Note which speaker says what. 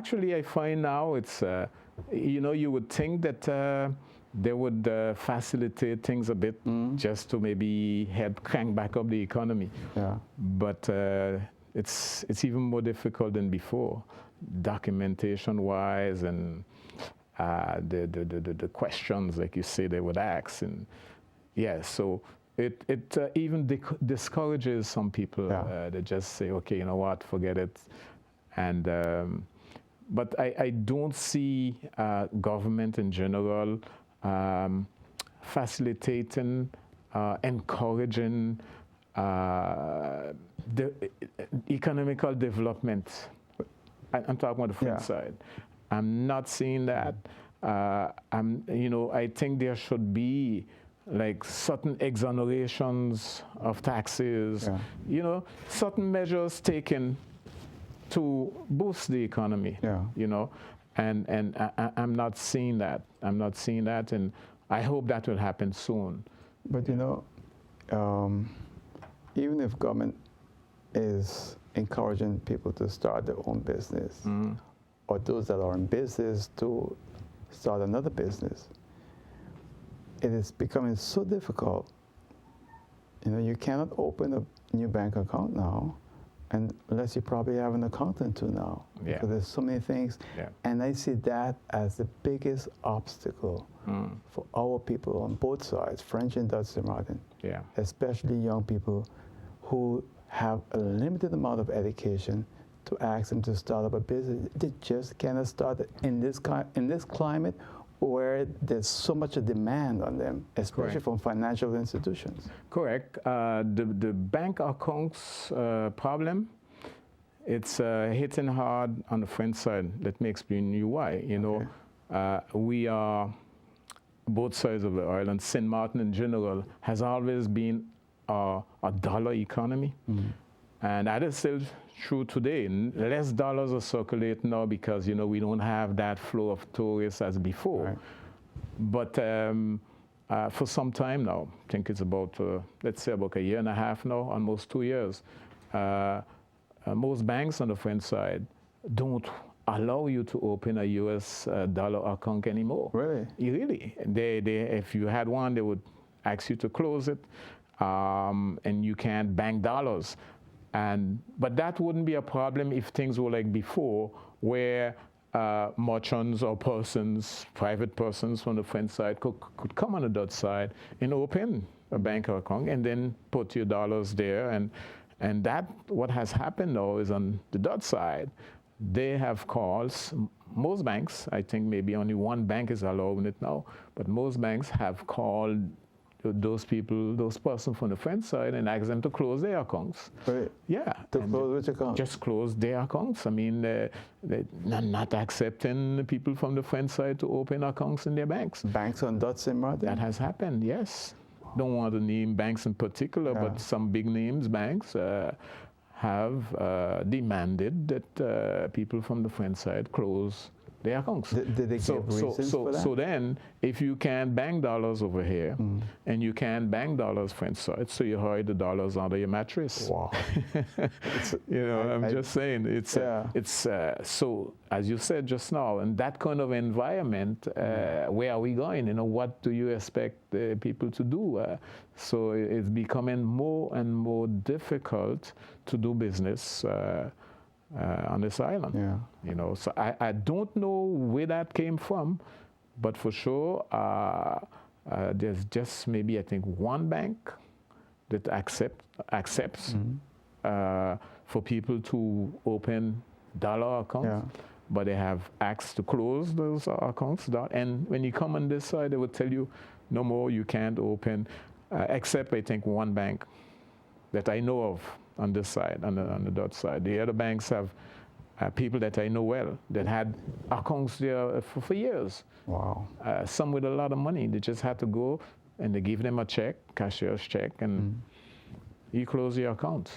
Speaker 1: actually, I find now it's, you would think that they would facilitate things a bit just to maybe help crank back up the economy.
Speaker 2: Yeah.
Speaker 1: But it's even more difficult than before, documentation-wise, and the questions, like you say, they would ask, and so it even discourages some people. They just say, okay, you know what, forget it. And but I don't see government in general facilitating, encouraging the economical development. I'm talking about the French side. I'm not seeing that. I think there should be like certain exonerations of taxes, certain measures taken to boost the economy, and I'm not seeing that. I'm not seeing that, and I hope that will happen soon.
Speaker 2: But even if government is encouraging people to start their own business, or those that are in business to start another business, it is becoming so difficult. You cannot open a new bank account now unless you probably have an accountant too now.
Speaker 1: Yeah.
Speaker 2: Because there's so many things.
Speaker 1: Yeah.
Speaker 2: And I see that as the biggest obstacle for our people on both sides, French and Dutch Martin, especially young people who have a limited amount of education, to ask them to start up a business. They just cannot start it in this climate where there's so much a demand on them, especially from financial institutions.
Speaker 1: Correct. The bank accounts problem, it's hitting hard on the French side. Let me explain you why. We are both sides of the island. Saint Martin in general has always been a dollar economy. And that is still true today. Less dollars are circulating now because, we don't have that flow of tourists as before. Right. But for some time now, I think it's about, let's say about a year and a half now, almost 2 years, most banks on the French side don't allow you to open a US dollar account anymore.
Speaker 2: Really?
Speaker 1: Really. If you had one, they would ask you to close it, and you can't bank dollars. But that wouldn't be a problem if things were like before, where merchants or persons, private persons from the French side could come on the Dutch side and open a bank account and then put your dollars there. And that, what has happened now is on the Dutch side, they have calls. Most banks, I think maybe only one bank is allowing it now, but most banks have called those people, those persons from the French side, and ask them to close their accounts.
Speaker 2: Right.
Speaker 1: Yeah.
Speaker 2: To close which accounts?
Speaker 1: Just close their accounts. I mean, they're not accepting people from the French side to open accounts in their banks.
Speaker 2: Banks on Dutch Saint Martin?
Speaker 1: That has happened, yes. Don't want to name banks in particular, but some big names banks have demanded that people from the French side close their accounts.
Speaker 2: Did they give reasons for that?
Speaker 1: So then, if you can bank dollars over here, and you can bank dollars French side, so you hide the dollars under your mattress.
Speaker 2: Wow.
Speaker 1: I'm just saying, it's so, as you said just now, in that kind of environment, where are we going? What do you expect people to do? So it's becoming more and more difficult to do business on this island. So I don't know where that came from, but for sure there's just maybe I think one bank that accepts for people to open dollar accounts, but they have asked to close those accounts. And when you come on this side, they will tell you, no more, you can't open, except I think one bank that I know of on this side, on the Dutch side. The other banks have people that I know well that had accounts there for years.
Speaker 2: Wow.
Speaker 1: Some with a lot of money. They just had to go and they give them a check, cashier's check, and you close your account.